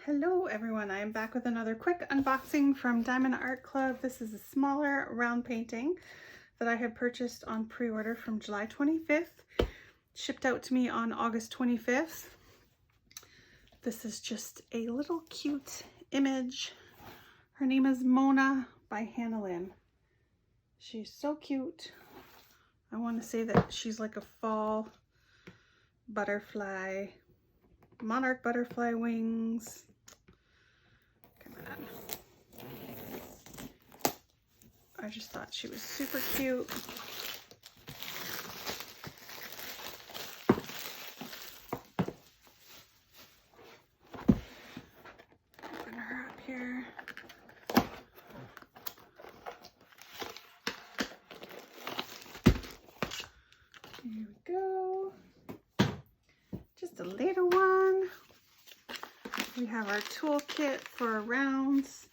Hello everyone, I am back with another quick unboxing from Diamond Art Club. This is a smaller round painting that I had purchased on pre-order from July 25th, shipped out to me on August 25th. This is just a little cute image. Her name is Mona by Hannah Lynn. She's so cute. I want to say that she's like a fall butterfly, monarch butterfly wings. Come on. I just thought she was super cute. Open her up here. Here we go. Just a little one. We have our toolkit for our rounds.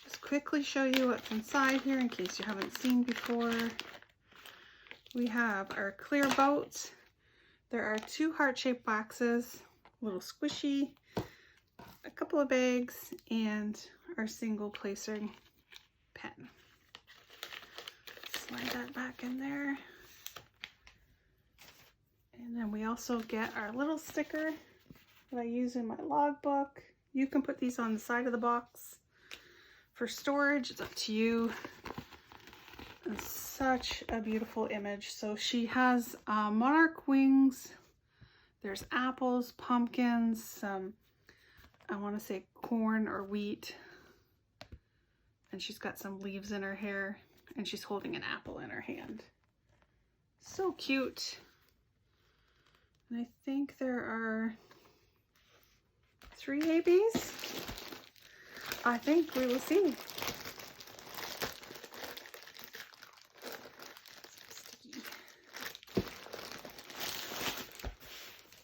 Just quickly show you what's inside here in case you haven't seen before. We have our clear boat. There are 2 heart-shaped boxes, a little squishy, a couple of bags, and our single placer pen. Slide that back in there. And then we also get our little sticker that I use in my logbook. You can put these on the side of the box for storage. It's up to you. It's such a beautiful image. So she has monarch wings. There's apples, pumpkins, some, I want to say corn or wheat. And she's got some leaves in her hair. And she's holding an apple in her hand. So cute. And I think there are 3 ABs. I think we will see.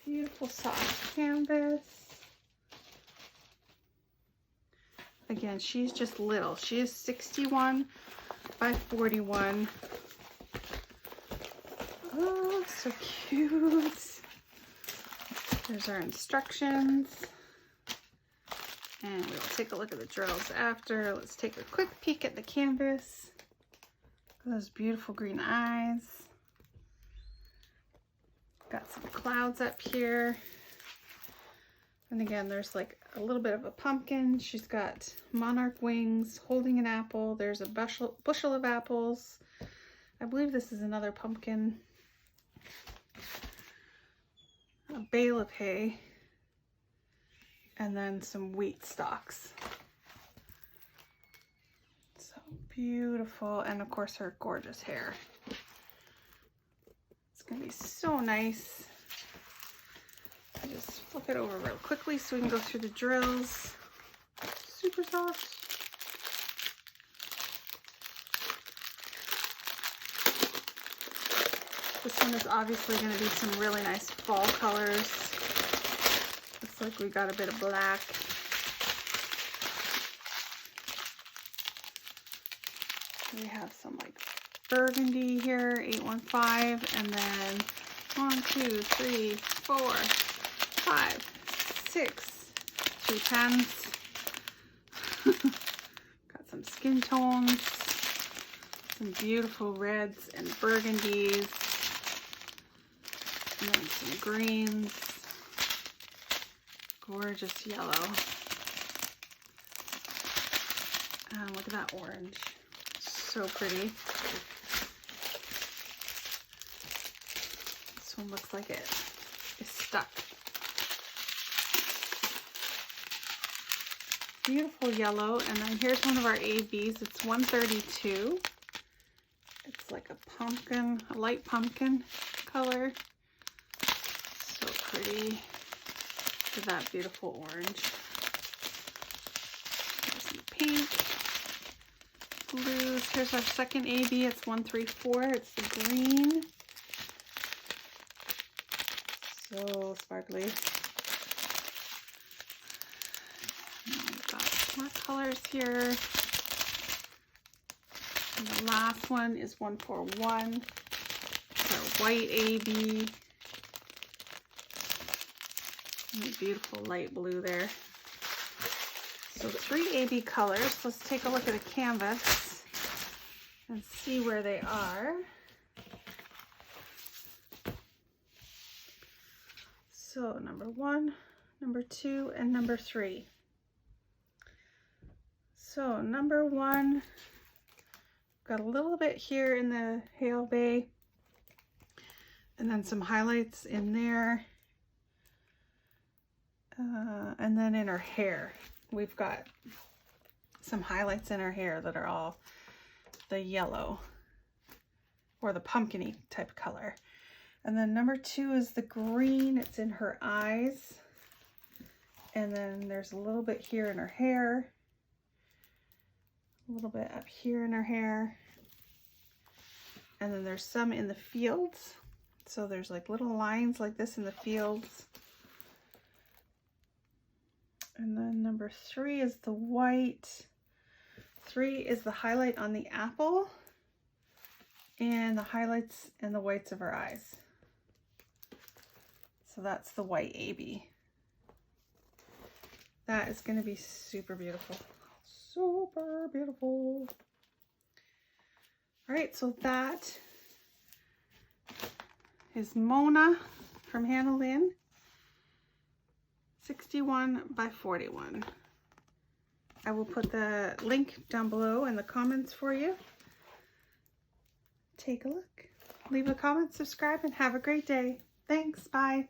Beautiful soft canvas. Again, she's just little. She is 61 by 41. Oh, so cute. There's our instructions. And we'll take a look at the drills after. Let's take a quick peek at the canvas. Those beautiful green eyes. Got some clouds up here. And again, there's like a little bit of a pumpkin. She's got monarch wings, holding an apple. There's a bushel of apples. I believe this is another pumpkin. A bale of hay. And then some wheat stalks. So beautiful. And of course her gorgeous hair. It's going to be so nice. I just flip it over real quickly so we can go through the drills. Super soft. This one is obviously going to be some really nice fall colors. Looks like we got a bit of black. We have some like burgundy here, 815, and then 1, 2, 3, 4, 5, 6, 2 10s. Got some skin tones, some beautiful reds and burgundies, and then some greens. Gorgeous yellow. And look at that orange. So pretty. This one looks like it is stuck. Beautiful yellow. And then here's one of our ABs. It's 132. It's like a pumpkin, a light pumpkin color. So pretty. Look at that beautiful orange. There's some pink, blues. Here's our second AB. It's 134. It's the green. So sparkly. And we've got more colors here. And the last one is 141. It's our white AB. And a beautiful light blue there. So 3 AB colors. Let's take a look at a canvas and see where they are. So number 1, number 2, and number 3. So number 1, got a little bit here in the Hail Bay, and then some highlights in there. And then in her hair, we've got some highlights in her hair that are all the yellow or the pumpkin-y type color. And then number 2 is the green. It's in her eyes. And then there's a little bit here in her hair. A little bit up here in her hair. And then there's some in the fields. So there's like little lines like this in the fields. And then number 3 is the white. 3 is the highlight on the apple. And the highlights and the whites of her eyes. So that's the white AB. That is going to be super beautiful. Super beautiful. All right, so that is Mona from Hannah Lynn. 61 by 41. I will put the link down below in the comments for you. Take a look. Leave a comment, subscribe, and have a great day. Thanks. Bye.